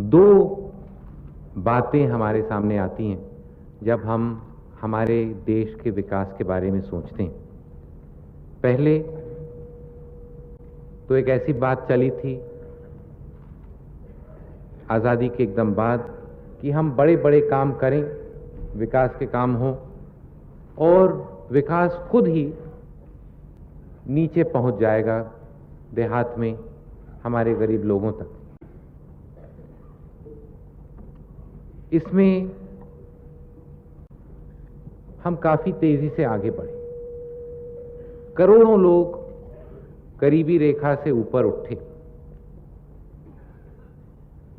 दो बातें हमारे सामने आती हैं जब हम हमारे देश के विकास के बारे में सोचते हैं। पहले तो एक ऐसी बात चली थी आज़ादी के एकदम बाद कि हम बड़े बड़े काम करें, विकास के काम हों और विकास खुद ही नीचे पहुंच जाएगा देहात में हमारे गरीब लोगों तक। इसमें हम काफी तेजी से आगे बढ़े। करोड़ों लोग गरीबी रेखा से ऊपर उठे,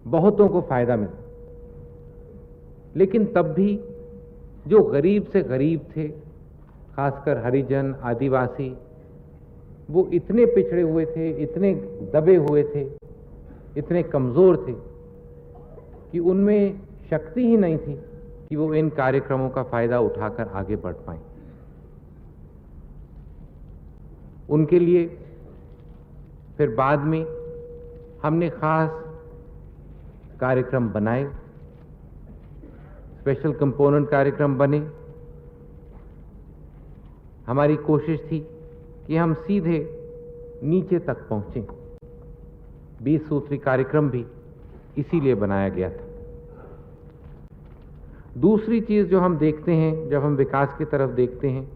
बहुतों को फायदा मिला, लेकिन तब भी जो गरीब से गरीब थे, खासकर हरिजन, आदिवासी, वो इतने पिछड़े हुए थे, इतने दबे हुए थे, इतने कमजोर थे कि उनमें शक्ति ही नहीं थी कि वो इन कार्यक्रमों का फायदा उठाकर आगे बढ़ पाए। उनके लिए फिर बाद में हमने खास कार्यक्रम बनाए, स्पेशल कंपोनेंट कार्यक्रम बने। हमारी कोशिश थी कि हम सीधे नीचे तक पहुंचें। 20 सूत्री कार्यक्रम भी इसीलिए बनाया गया था। दूसरी चीज जो हम देखते हैं जब हम विकास की तरफ देखते हैं,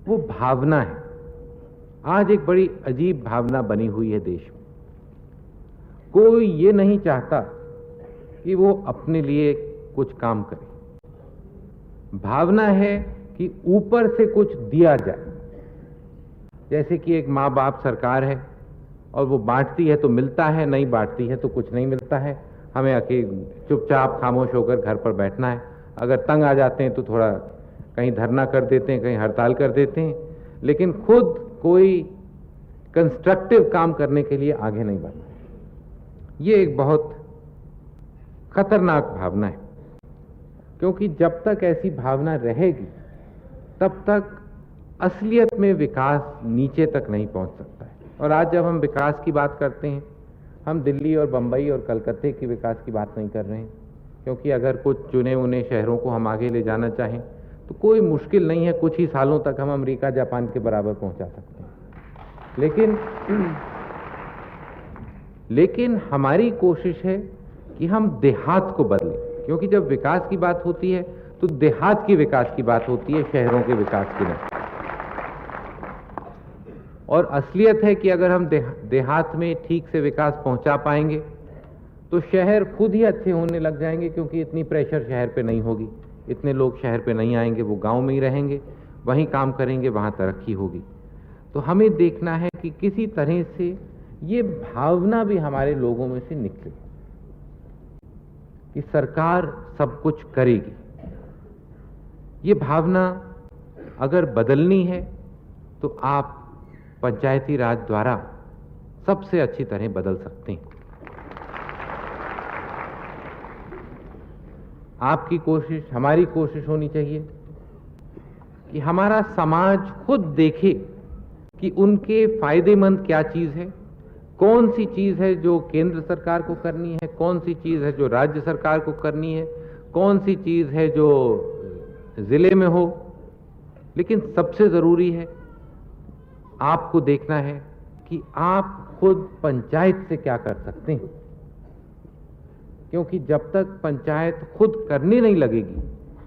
वो भावना है। आज एक बड़ी अजीब भावना बनी हुई है देश में। कोई ये नहीं चाहता कि वो अपने लिए कुछ काम करे। भावना है कि ऊपर से कुछ दिया जाए। जैसे कि एक माँ बाप सरकार है और वो बांटती है तो मिलता है, नहीं बांटती है तो कुछ नहीं मिलता है। हमें अकेले चुपचाप खामोश होकर घर पर बैठना है। अगर तंग आ जाते हैं तो थोड़ा कहीं धरना कर देते हैं, कहीं हड़ताल कर देते हैं, लेकिन खुद कोई कंस्ट्रक्टिव काम करने के लिए आगे नहीं बढ़ना है। ये एक बहुत खतरनाक भावना है, क्योंकि जब तक ऐसी भावना रहेगी तब तक असलियत में विकास नीचे तक नहीं पहुंच सकता है। और आज जब हम विकास की बात करते हैं, हम दिल्ली और बंबई और कलकत्ते की विकास की बात नहीं कर रहे हैं, क्योंकि अगर कुछ चुने उने शहरों को हम आगे ले जाना चाहें तो कोई मुश्किल नहीं है। कुछ ही सालों तक हम अमेरिका, जापान के बराबर पहुंचा सकते हैं। लेकिन हमारी कोशिश है कि हम देहात को बदलें, क्योंकि जब विकास की बात होती है तो देहात की विकास की बात होती है, शहरों के विकास की नहीं। और असलियत है कि अगर हम देहात में ठीक से विकास पहुंचा पाएंगे तो शहर खुद ही अच्छे होने लग जाएंगे, क्योंकि इतनी प्रेशर शहर पे नहीं होगी, इतने लोग शहर पे नहीं आएंगे, वो गांव में ही रहेंगे, वहीं काम करेंगे, वहां तरक्की होगी। तो हमें देखना है कि किसी तरह से ये भावना भी हमारे लोगों में से निकले कि सरकार सब कुछ करेगी। ये भावना अगर बदलनी है तो आप पंचायती राज द्वारा सबसे अच्छी तरह बदल सकते हैं। आपकी कोशिश, हमारी कोशिश होनी चाहिए कि हमारा समाज खुद देखे कि उनके फायदेमंद क्या चीज है, कौन सी चीज है जो केंद्र सरकार को करनी है, कौन सी चीज है जो राज्य सरकार को करनी है, कौन सी चीज है जो जिले में हो। लेकिन सबसे जरूरी है आपको देखना है कि आप खुद पंचायत से क्या कर सकते हैं, क्योंकि जब तक पंचायत खुद करने नहीं लगेगी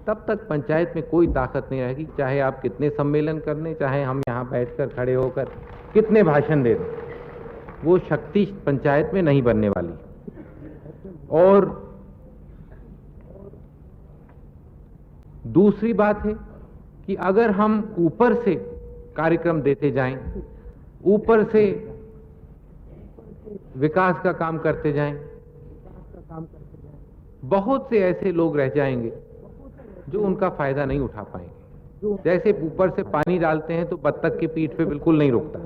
तब तक पंचायत में कोई ताकत नहीं रहेगी। चाहे आप कितने सम्मेलन कर लें, चाहे हम यहाँ बैठकर खड़े होकर कितने भाषण दे दें, वो शक्ति पंचायत में नहीं बनने वाली। और दूसरी बात है कि अगर हम ऊपर से कार्यक्रम देते जाएं, ऊपर से विकास का काम करते जाएं, बहुत से ऐसे लोग रह जाएंगे जो उनका फायदा नहीं उठा पाएंगे। जैसे ऊपर से पानी डालते हैं तो बत्तख की पीठ पे बिल्कुल नहीं रुकता,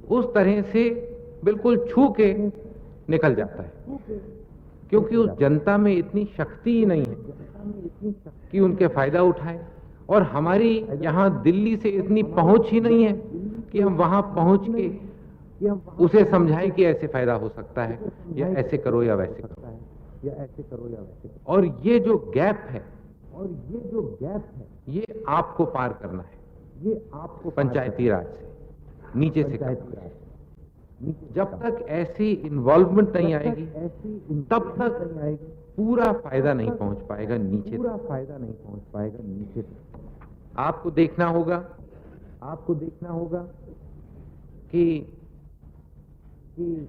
उस तरह से बिल्कुल छू के निकल जाता है, क्योंकि उस जनता में इतनी शक्ति ही नहीं है कि उनके फायदा उठाए। और हमारी यहाँ दिल्ली से इतनी पहुंच ही नहीं है कि हम वहां पहुंच के कि हम उसे समझाएं कि ऐसे फायदा हो सकता है, या ऐसे करो या वैसे करो। या ऐसे करो या वैसे करो। और ये जो गैप है, और ये जो गैप है, ये आपको पार करना है, ये आपको पार पंचायती राज से, नीचे से पंचायती करना है। राज नीचे से जब करना। तक ऐसी इन्वॉल्वमेंट नहीं जब तक आएगी, ऐसी तब तक नहीं आएगी, पूरा फायदा नहीं पहुंच पाएगा नीचे पूरा तक। फायदा नहीं पहुंच पाएगा नीचे तक। आपको देखना होगा आपको देखना होगा कि कि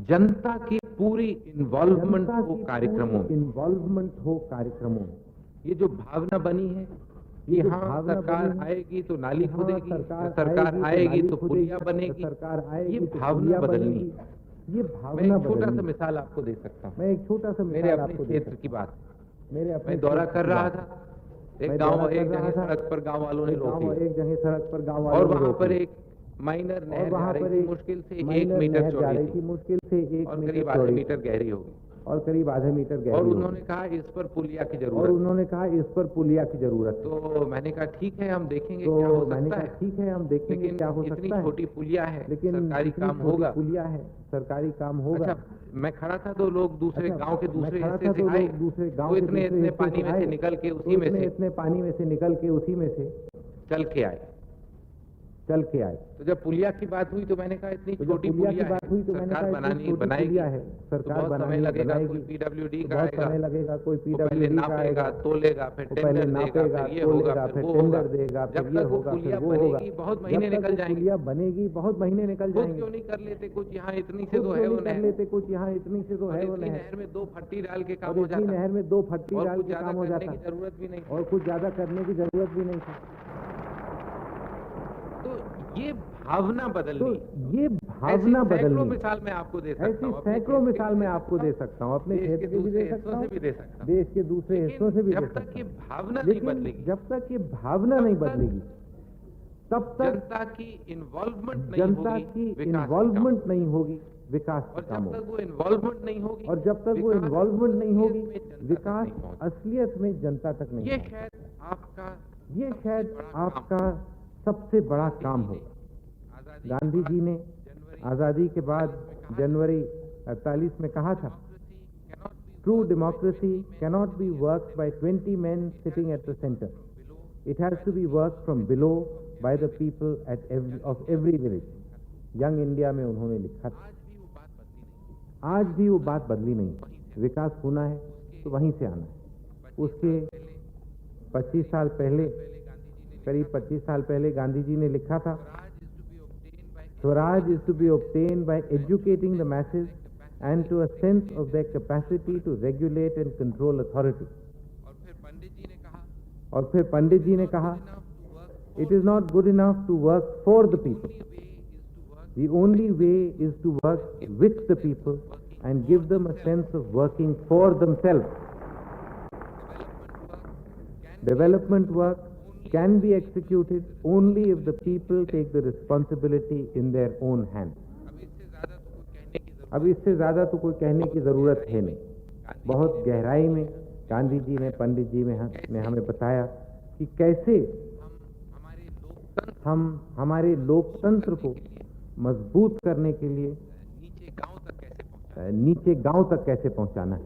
जनता की पूरी इन्वॉल्वमेंट हो कार्यक्रमों में। इन्वॉल्वमेंट हो कार्यक्रमों में। ये जो भावना बनी है कि ये जो हाँ भावना सरकार बनी है, आएगी तो नाली हाँ, खुदेगी, सरकार आएगी तो नाली पुलिया खुदेगी, बनेगी। सरकार आएगी ये तो भावना पुलिया बदलनी बनेगी। है। ये मैं भावना एक छोटा सा बदलनी। मिसाल आपको दे सकता हूँ। मैं एक छोटा सा मेरे मिसाल अपने आपको दे क्षेत्र सकता की बात। हूं। मेरे अपने मैं दौरा क्षेत्र कर की रहा बात। था, मैं एक दौरा गांव, कर एक रहा जगह था, सड़क पर गांव वालों ने रोक लिया, एक जगह सड़क पर गांव और वालों ने वहां रोक पर लिया। एक माइनर और नहर जा वहां रही पर थी, एक मुश्किल से 1 माइनर मीटर नहर जा चौड़ी रही थी, थी, मुश्किल से 1 और मीटर करीब आधे चौड़ी मीटर गहरी होगी। और करीब आधे मीटर गहरी और होगी। उन्होंने कहा इस पर पुलिया की और जरूरत है। उन्होंने कहा इस पर पुलिया की जरूरत है। तो मैंने कहा ठीक है, हम देखेंगे तो क्या हो मैंने सकता कहा है, ठीक है, हम देखेंगे लेकिन क्या हो इतनी सकता है। छोटी पुलिया है, लेकिन सरकारी इतनी काम छोटी होगा। पुलिया है, सरकारी काम होगा। अच्छा, मैं खड़ा था तो लोग दूसरे अच्छा, गांव के मैं दूसरे खड़ा हिस्से था से तो आए, लोग दूसरे गांव वो के इतने दूसरे इतने हिस्से पानी से में आए, से निकल के तो उसी में से इतने पानी में से निकल के उसी में से चल के आए। तो जब पुलिया की बात हुई तो मैंने कहा इतनी छोटी पुलिया की बात हुई तो मैंने सरकार कहा इतनी छोटी बनाएगी, पुलिया है, तो सरकार बहुत समय बनाएगी, लगेगा, कोई पीडब्ल्यूडी का बहुत आएगा, समय लगेगा, कोई वो पहले पीडब्ल्यूडी का नापेगा, आएगा, तोलेगा, फिर वो पहले टेंडर देगा, नापेगा, फिर ये होगा, तोलेगा, फिर फिर वो टेंडर होगा। देगा, जब फिर ये तक वो होगा, फिर पुलिया वो होगा। बनेगी बहुत महीने जब तक निकल वो जाएंगे। पुलिया बनेगी बहुत महीने निकल खुद जाएंगे। क्यों नहीं कर लेते कुछ, यहाँ इतनी से खुद तो है क्यों वो नहीं कर नहर, लेते कुछ, यहाँ इतनी से तो और है वो इतनी नहर। नहर में 2 फट्टी डाल के काम और हो इतनी जाता, नहर में 2 फट्टी और डाल कुछ के ज्यादा काम हो करने जाता, की जरूरत भी नहीं। और कुछ ज्यादा करने की जरूरत भी नहीं थी। तो ये भावना बदलनी, ये भावना सैकड़ों बदलनी। मिसाल मैं आपको दे सकता ऐसी हूँ, अपने सैकड़ों क्षेत्र मिसाल की मैं भी आपको दे सकता हूँ, अपने देश क्षेत्र के की भी दूसरे दे सकता हिस्सों हूँ, से भी दे सकता हूँ। देश के दूसरे हिस्सों से भी दे जब सकता तक ये हूँ। भावना नहीं लेकिन बदलेगी, जब तक ये भावना नहीं बदलेगी, तब तक जनता की इन्वॉल्वमेंट नहीं जनता होगी, की विकास का इन्वॉल्वमेंट नहीं होगी, विकास और का काम जब होगा। तक वो इन्वॉल्वमेंट नहीं होगी, और जब तक वो विकास इन्वॉल्वमेंट नहीं होगी, असलियत में जनता तक विकास नहीं पहुंचेगा। असलियत में जनता तक नहीं ये पहुंचेगा। शायद आपका ये सबसे शायद बड़ा काम आपका सबसे बड़ा काम होगा। आजादी गांधी जी ने आजादी के बाद जनवरी 48 में कहा था, true democracy cannot be work by 20 men sitting at the center. It has to be worked from below by the people of every village. Young India में उन्होंने लिखा था। आज भी वो बात बदली नहीं। विकास होना है तो वहीं से आना है। उसके 25 साल पहले, करीब 25 साल पहले गांधी जी ने लिखा था, Swaraj is to be obtained by educating the masses and to a sense of their capacity to regulate and control authority. और फिर पंडित जी ने कहा, it is not good enough to work for the people. The only way is to work with the people and give them a sense of working for themselves. Development work can be executed only if the people take the responsibility in their own hands. अब इससे ज्यादा तो कोई कहने की जरूरत है नहीं। बहुत गहराई में गांधी जी ने, पंडित जी ने हमें बताया कि कैसे हम हमारे लोकतंत्र को मजबूत करने के लिए नीचे गांव तक कैसे पहुंचाना है।